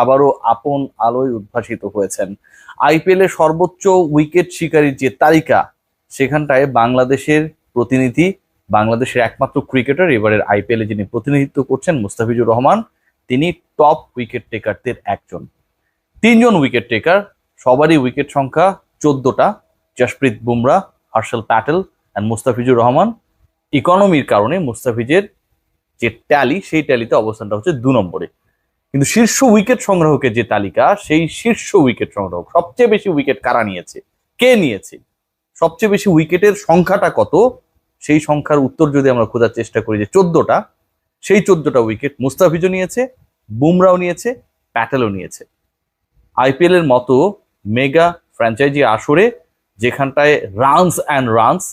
আবারও আপন আলোয় উদ্ভাসিত হয়েছেন। আইপিএল এর সর্বোচ্চ উইকেট শিকারীর যে তালিকা, সেখানটায় বাংলাদেশের প্রতিনিধি, বাংলাদেশের একমাত্র ক্রিকেটার এবারের আইপিএল এ যিনি প্রতিনিধিত্ব করছেন মুস্তাফিজুর রহমান, তিনি টপ উইকেট টেকারদের একজন। 3জন উইকেট টেকার, সবারই উইকেট সংখ্যা 14টা। জসপ্রীত বুমরা, হর্ষল প্যাটেল অ্যান্ড মুস্তাফিজুর রহমান। ইকোনমির কারণে মুস্তাফিজের যে ট্যালি, সেই ট্যালিতে অবস্থানটা হচ্ছে 2 নম্বরে। কিন্তু শীর্ষ উইকেট সংগ্রাহকের যে তালিকা, সেই শীর্ষ উইকেট সংগ্রাহক, সবচেয়ে বেশি উইকেট কারা নিয়েছে, কে নিয়েছে, সবচেয়ে বেশি উইকেটের সংখ্যাটা কত, সেই সংখ্যার উত্তর যদি আমরা খোঁজার চেষ্টা করি, যে 14টা, সেই 14টা উইকেট মুস্তাফিজও নিয়েছে, বুমরাও নিয়েছে, প্যাটেলও নিয়েছে। আইপিএল এর মতো মেগা ফ্র্যাঞ্চাইজি আসরে, যেখানটায় রানস,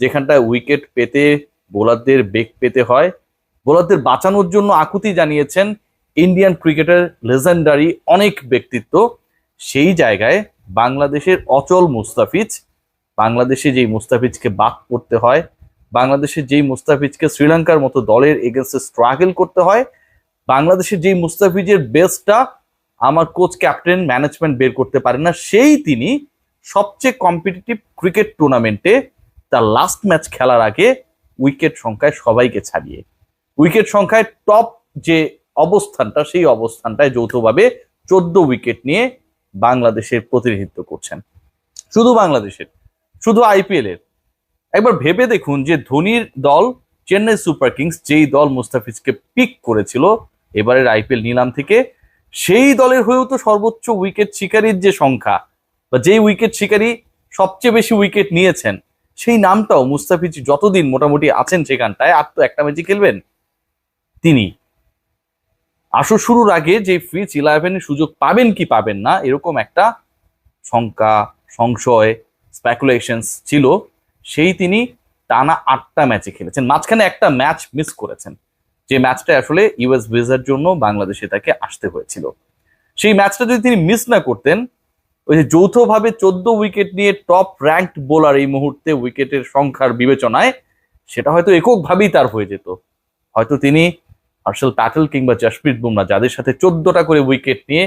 যেখানটায় উইকেট পেতে বোলারদের বেগ পেতে হয়, বোলারদের বাঁচানোর জন্য আকুতি জানিয়েছেন ইন্ডিয়ান ক্রিকেটের লেজেন্ডারি অনেক ব্যক্তিত্ব, সেই জায়গায় বাংলাদেশের অচল মুস্তাফিজ, বাংলাদেশে যেই মুস্তাফিজকে বাদ করতে হয়, বাংলাদেশের যেই মুস্তাফিজকে শ্রীলঙ্কার মতো দলের এগেনস্টে স্ট্রাগল করতে হয়, বাংলাদেশের যেই মুস্তাফিজের বেস্টটা আমার কোচ, ক্যাপ্টেন, ম্যানেজমেন্ট বের করতে পারে না, সেই তিনি সবচেয়ে কম্পিটিটিভ ক্রিকেট টুর্নামেন্টে তার লাস্ট ম্যাচ খেলার আগে উইকেট সংখ্যায় সবাইকে ছাড়িয়ে, উইকেট সংখ্যায় টপ যে অবস্থানটা, সেই অবস্থানটায় যৌথভাবে 14 উইকেট নিয়ে বাংলাদেশের প্রতিনিধিত্ব করছেন। শুধু বাংলাদেশের, শুধু আইপিএল এর। একবার ভেবে দেখুন যে ধোনির দল চেন্নাই সুপার কিংস, যেই দল মুস্তাফিজকে পিক করেছিল এবারের আইপিএল নিলাম থেকে, সেই দলের হয়েও তো সর্বোচ্চ উইকেট শিকারীর যে সংখ্যা, বা যেই উইকেট শিকারী সবচেয়ে বেশি উইকেট নিয়েছেন, সেই নামটাও মুস্তাফিজ যতদিন মোটামুটি আছেন সেখানটায়, আর তো একটা ম্যাচই খেলবেন তিনি। আসর শুরুর আগে যে পিচ 11-এর সুযোগ পাবেন কি পাবেন না, এরকম একটা শঙ্কা, সংশয়, স্পেকুলেশনস ছিল, সেই তিনি টানা 8টা ম্যাচে খেলেছেন। মাঝখানে একটা ম্যাচ মিস করেছেন, যে ম্যাচটা আসলে ইউএস ভিসার জন্য বাংলাদেশে তাকে আসতে হয়েছিল। সেই ম্যাচটা যদি তিনি মিস না করতেন, ওই যে যৌথভাবে 14 উইকেট নিয়ে টপ র্যাঙ্কড বোলার এই মুহূর্তে উইকেটের সংখ্যার বিবেচনায়, সেটা হয়তো এককভাবেই তার হয়ে যেত। হয়তো তিনি হর্ষল প্যাটেল কিংবা জসপ্রীত বুমরা, যাদের সাথে 14টা করে উইকেট নিয়ে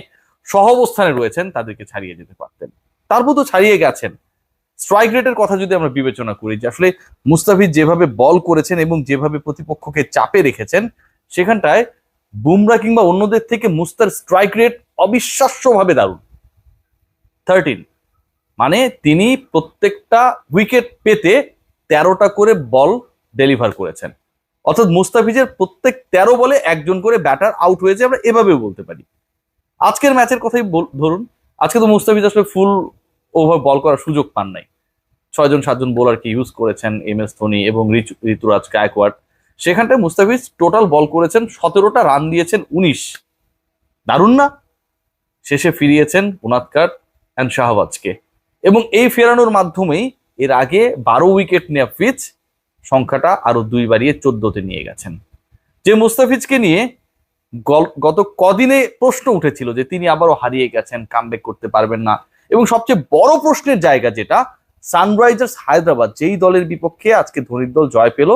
সহ অবস্থানে রয়েছেন, তাদেরকে ছাড়িয়ে যেতে পারতেন। তারপর তো ছাড়িয়ে গেছেন। স্ট্রাইক রেটের কথা যদি আমরা বিবেচনা করি, যে আসলে মুস্তাফিজ যেভাবে বল করেছেন এবং যেভাবে প্রতিপক্ষকে চাপে রেখেছেন, সেখানটায় বুমরা কিংবা অন্যদের থেকে মুস্তার স্ট্রাইক রেট অবিশ্বাস্যভাবে দারুণ। 13, মানে তিনি প্রত্যেকটা উইকেট পেতে 13টা করে বল ডেলিভার করেছেন। অর্থাৎ মুস্তাফিজের প্রত্যেক 13 বলে একজন করে ব্যাটার আউট হয়েছে, আমরা এভাবে বলতে পারি। আজকের ম্যাচের কথাই ধরুন, আজকে তো মুস্তাফিজ আসলে ফুল ওভার বল করার সুযোগ পান নাই। 6-7জন বোলারকে ইউজ করেছেন MS ধোনি এবং ঋতুরাজ গায়কোয়াড়। সেখানটায় মুস্তাফিজ টোটাল বল করেছেন 17টা, রান দিয়েছেন 19। দারুণ না? শেষে ফিরিয়েছেন উনাদকাট অ্যান্ড শাহবাজকে, এবং এই ফেরানোর মাধ্যমেই এর আগে 12 উইকেট নেওয়া ফিচ সংখ্যাটা আরো 2 বাড়িয়ে 14তে নিয়ে গেছেন। যে মুস্তাফিজকে নিয়ে গত কদিনে প্রশ্ন উঠেছিল যে তিনি আবারও হারিয়ে গেছেন, কামব্যাক করতে পারবেন না, এবং সবচেয়ে বড় প্রশ্নের জায়গা যেটা, সানরাইজার্স হায়দ্রাবাদ, যেই দলের বিপক্ষে আজকে ধোনির দল জয় পেল,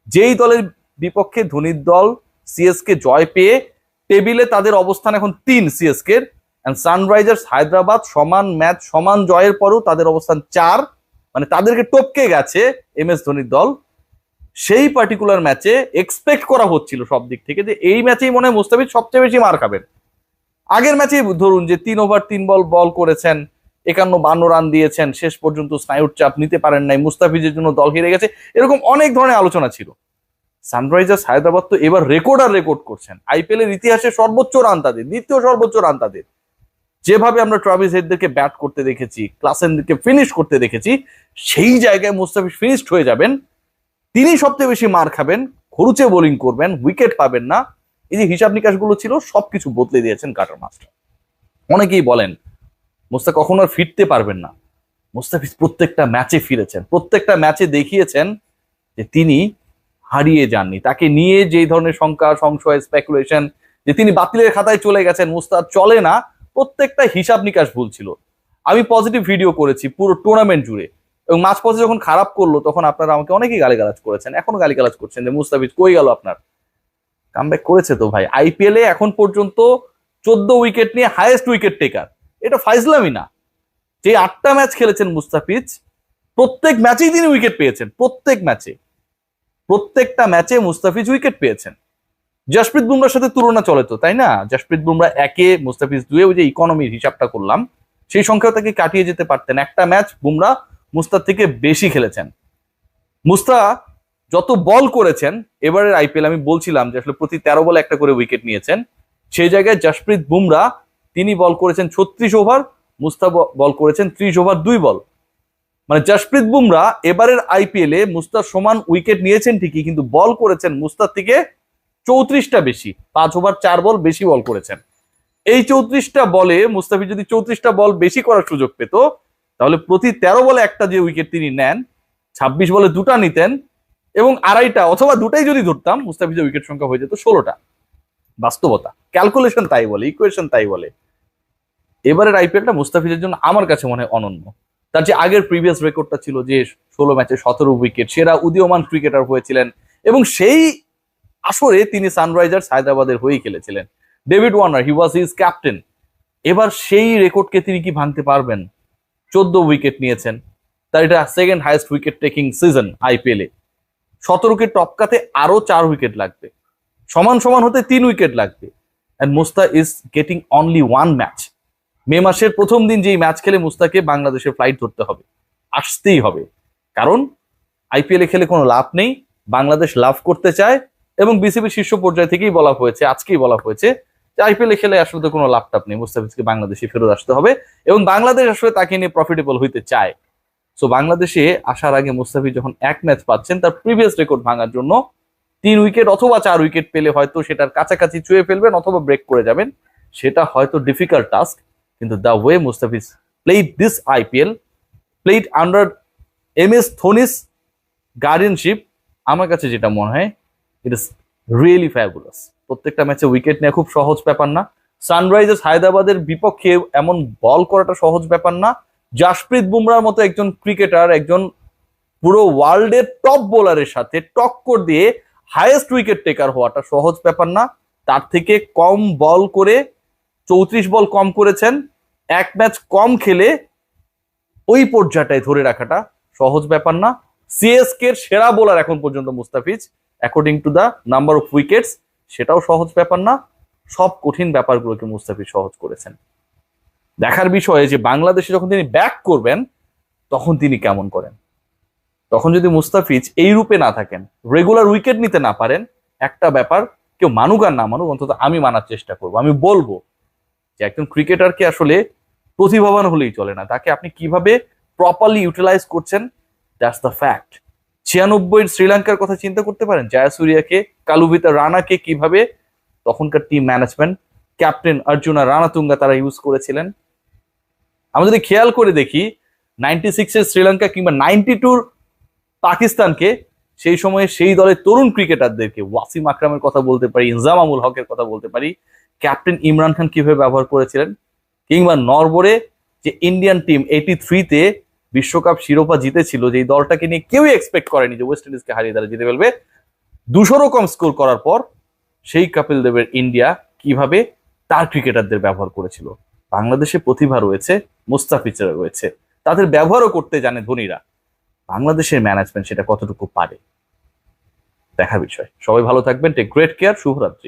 যেই দলের বিপক্ষে ধোনির দল সিএসকে জয় পেয়ে টেবিলে তাদের অবস্থান এখন 3 সিএসকে, সানরাইজার্স হায়দ্রাবাদ সমান ম্যাচ সমান জয়ের পরও তাদের অবস্থান 4, মানে তাদেরকে টপকে গেছে MS ধোনির দল। সেই পার্টিকুলার ম্যাচে এক্সপেক্ট করা হচ্ছিল সব দিক থেকে যে এই ম্যাচেই মনে হয় মুস্তাফিজ সবচেয়ে বেশি মার খাবেন। আগের ম্যাচেই ধরুন যে 3 ওভার 3 বল বল করেছেন, 51-52 রান দিয়েছেন, শেষ পর্যন্ত স্নায়ুর চাপ নিতে পারেন নাই, মুস্তাফিজের জন্য দল হেরে গেছে, এরকম অনেক ধরনের আলোচনা ছিল। সানরাইজার্স হায়দ্রাবাদ তো এবার রেকর্ড করছেন, আইপিএল এর ইতিহাসে সর্বোচ্চ রান তাদের, দ্বিতীয় সর্বোচ্চ রান তাদের। যেভাবে আমরা ট্রাভিস হেডদেরকে ব্যাট করতে দেখেছি, ক্লাসেনদেরকে ফিনিশ করতে দেখেছি, সেই জায়গায় মুস্তাফিজ ফিনিশড হয়ে যাবেন, তিনি সবচেয়ে বেশি মার খাবেন, খরুচে বোলিং করবেন, উইকেট পাবেন না। এই যে হিসাব নিকাশগুলো ছিল, সবকিছু বদলে দিয়েছেন কাটার মাস্টার। অনেকেই বলেন মুস্তাফিজ কখনো আর ফিরতে পারবেন না। মুস্তাফিজ প্রত্যেকটা ম্যাচে ফিরেছেন, প্রত্যেকটা ম্যাচে দেখিয়েছেন যে তিনি হারিয়ে যাননি। তাকে নিয়ে যেই ধরনের শঙ্কা, সংশয়, স্পেকুলেশন, যে তিনি বাতিলের খাতায় চলে গেছেন, মুস্তাফিজ চলে না, প্রত্যেকটা হিসাব নিকাশ ভুল ছিল। আমি পজিটিভ ভিডিও করেছি পুরো টুর্নামেন্ট জুড়ে, এবং মাঝ পথে যখন খারাপ করলো তখন আপনারা আমাকে অনেকেই গালিগালাজ করেছেন, এখনো গালিগালাজ করছেন যে মুস্তাফিজ কই গেল আপনার। কামব্যাক করেছে তো ভাই। আইপিএল এ এখন পর্যন্ত 14 উইকেট নিয়ে হাইয়েস্ট উইকেট টেকার। এটা ফাইজলামি না। যে 8টা ম্যাচ খেলেছেন মুস্তাফিজ, প্রত্যেক ম্যাচেই তিনি উইকেট পেয়েছেন, প্রত্যেকটা ম্যাচে মুস্তাফিজ উইকেট পেয়েছেন। জসপ্রীত বুমরার সাথে তুলনা চলে তো, তাই না? জসপ্রীত বুমরা 1-এ, মুস্তাফিজ 2-এ, ওই যে ইকোনমির হিসাবটা করলাম, সেই সংখ্যাও তাকে কাটিয়ে যেতে পারতেন। একটা ম্যাচ বুমরা মুস্তার থেকে বেশি খেলেছেন। মুস্তা যত বল করেছেন এবারের আইপিএল, আমি বলছিলাম যে আসলে প্রতি 13 বলে একটা করে উইকেট নিয়েছেন, সেই জায়গায় জসপ্রীত বুমরা তিনি বল করেছেন 36 ওভার, মুস্তা বল করেছেন 30 ওভার 2 বল। মানে জসপ্রীত বুমরা এবারের আইপিএল এ মুস্তার সমান উইকেট নিয়েছেন ঠিকই, কিন্তু বল করেছেন মুস্তার থেকে 34টা বেশি, 5 ওভার 4 বল বেশি বল করেছেন। এই 34টা বলে মুস্তাফিজ যদি 34টা বল বেশি করার সুযোগ পেত, তাহলে প্রতি 13 বলে একটা যে উইকেট তিনি নেন, 26 বলে 2টা নিতেন, এবং আড়াইটা অথবা 2টাই যদি ধরতাম, মুস্তাফিজের উইকেট সংখ্যা হয়ে যেত 16টা। বাস্তবতা, ক্যালকুলেশন তাই বলে, ইকুয়েশন তাই বলে। এবারের আইপিএলটা মুস্তাফিজের জন্য আমার কাছে মনে হয় অনন্য। তার যে আগের প্রিভিয়াস রেকর্ডটা ছিল যে 16 ম্যাচে 17 উইকেট, সেরা উদীয়মান ক্রিকেটার হয়েছিলেন, এবং সেই আসরে তিনি সানরাইজার্স হায়দ্রাবাদের হয়েই খেলেছিলেন। David Warner, he was his captain. এবার সেই রেকর্ডকে তিনি কি ভাঙতে পারবেন? 14 উইকেট নিয়েছেন, তার এটা second highest wicket taking season IPL এ। 17কে টপকাতে আরো 4 উইকেট লাগবে, সমান সমান হতে 3 উইকেট লাগবে। And Musta is getting only 1 match. May মাসের প্রথম দিন যেই ম্যাচ খেলে মুস্তাকে বাংলাদেশের ফ্লাইট ধরতে হবে, আসতেই হবে। কারণ আইপিএল এ খেলে কোনো লাভ নেই, বাংলাদেশ লাভ করতে চায়, এবং বিসিবি শীর্ষ পর্যায় থেকেই বলা হয়েছে, আজকেই বলা হয়েছে যে আইপিএল এ খেলে আসলে তো কোনো লাভ টাপ নেই, মুস্তাফিজকে বাংলাদেশে ফেরত আসতে হবে, এবং বাংলাদেশ আসলে তাকে নিয়ে প্রফিটেবল হইতে চায়। সো বাংলাদেশে আসার আগে মুস্তাফিজ যখন 1 ম্যাচ পাচ্ছেন, তার প্রিভিয়াস রেকর্ড ভাঙার জন্য 3 উইকেট অথবা 4 উইকেট পেলে হয়তো সেটার কাছাকাছি ছুঁয়ে ফেলবেন অথবা ব্রেক করে যাবেন। সেটা হয়তো ডিফিকাল্ট টাস্ক, কিন্তু the way Mustafiz played this IPL, played under MS Dhoni's guardianship, আমার কাছে যেটা মনে হয় ইট ইস রিয়েলি ফ্যাবুলাস। প্রত্যেকটা ম্যাচে উইকেট নেওয়া খুব সহজ ব্যাপার না। সানরাইজার্স হায়দ্রাবাদের বিপক্ষে এমন বল করাটা সহজ ব্যাপার না। জসপ্রীত বুমরার মতো একজন ক্রিকেটার, একজন পুরো ওয়ার্ল্ডের টপ বোলারের সাথে টক্কর দিয়ে হাইয়েস্ট উইকেট টেকার হওয়াটা সহজ ব্যাপার না। তার থেকে কম বল করে 34 বল কম করেছেন, 1 ম্যাচ কম খেলে ওই পর্যায়টায় ধরে রাখাটা সহজ ব্যাপার না। সিএসকে এর সেরা বোলার এখন পর্যন্ত Mustafiz, according to the number of wickets, সেটাও সহজ ব্যাপার না। সব কঠিন ব্যাপারগুলোকে মুস্তাফিজ সহজ করেছেন। দেখার বিষয় যে বাংলাদেশে যখন তিনি ব্যাক করবেন তখন তিনি কেমন করেন। তখন যদি মুস্তাফিজ এই রূপে না থাকেন, রেগুলার উইকেট নিতে না পারেন, একটা ব্যাপার কেউ মানুক আর না মানুক, অন্তত আমি মানার চেষ্টা করবো। আমি বলবো যে একজন ক্রিকেটারকে আসলে প্রতিভাবান হলেই চলে না, তাকে আপনি কিভাবে প্রপারলি ইউটিলাইজ করছেন, দ্যাটস দ্য ফ্যাক্ট। 96 শ্রীলঙ্কার কথা চিন্তা করতে পারেন, জয়াসুরিয়াকে, কালুভিতা রানাকে কিভাবে তখনকার team management, captain Arjuna Ranatunga তারা ইউজ করেছিলেন। আমরা যদি খেয়াল করে দেখি 96 শ্রীলঙ্কা কিংবা 92 পাকিস্তানকে, সেই সময়ে সেই দলের তরুণ ক্রিকেটারদেরকে, ওয়াসিম আকরামের কথা বলতে পারি, ইনজামামুল হকের কথা বলতে পারি, ক্যাপ্টেন ইমরান খান কিভাবে ব্যবহার করেছিলেন, কিংবা নরবরে যে ইন্ডিয়ান টিম 83-তে বিশ্বকাপ শিরোপা জিতেছিল, যেই দলটাকে নিয়ে কেউই এক্সপেক্ট করেনি যে ওয়েস্ট ইন্ডিজকে হারিয়ে তারা জিতে ফেলবে, 200 কম স্কোর করার পর সেই কপিল দেবের ইন্ডিয়া কিভাবে তার ক্রিকেটারদের ব্যবহার করেছিল। বাংলাদেশে প্রতিভা রয়েছে, মুস্তাফিজরা রয়েছে, তাদের ব্যবহারও করতে জানে ধোনিরা। বাংলাদেশের ম্যানেজমেন্ট সেটা কতটুকু পারে দেখার বিষয়। সবাই ভালো থাকবেন, টেক গ্রেট কেয়ার, শুভরাত্রি।